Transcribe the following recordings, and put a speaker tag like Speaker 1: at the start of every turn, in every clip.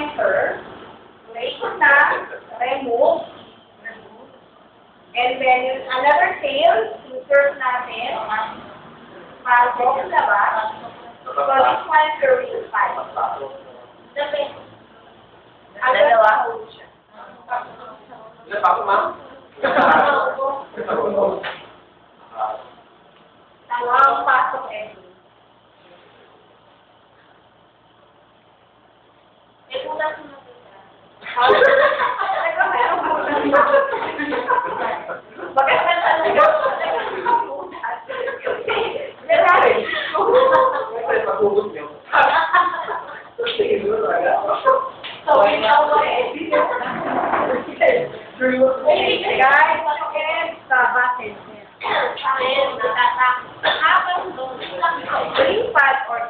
Speaker 1: enter. Naikot na. Remove. And then, yung another tail, insert natin. Pasok, labas. So, this one, curving 5. Dalawa.
Speaker 2: Ilan pa ako, ma'am?
Speaker 1: Dalawang pasok eh. May ulas mo na bakit na talaga? Guys, bakit sa bakit? Pad or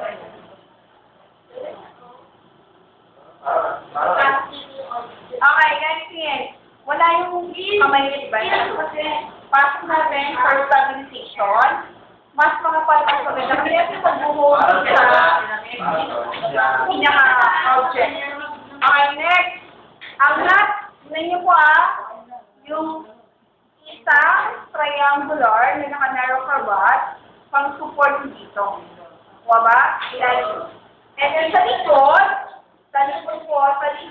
Speaker 1: okay, guys, yan. Wala yung kamay ba? Pasok natin for stabilization. Mas makapal ang pagkakita. Kaya yung pagbubuhos sa pinaka-object. Okay, next. Ang last, tignan niyo po yung isang triangular na naka-narrow cravat pang support dito. Kuha ba? Ilalim. And then sa likod po,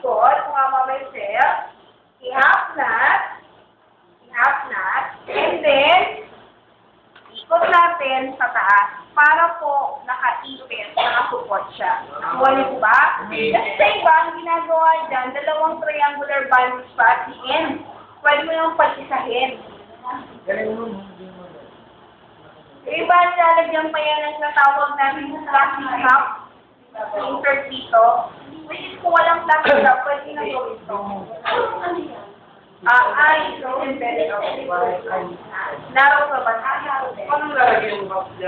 Speaker 1: kumama myself, i-half knot, and then, ikot natin sa taas para po nakaipit, nakasupport siya. Nakuha niyo ba? Kasi sa iba, ang ginagawa dyan, dalawang triangular bands pa at the end. Pwede mo yung pag-isahin. Yung iba, lalagyan pa yan ang natawag namin sa plastic cup. Insert dito. Which is kung walang plastic cup, pwede na gawin ito. Ay, so, embedded. Narrow ka ba?
Speaker 2: Anong lalagyan mo?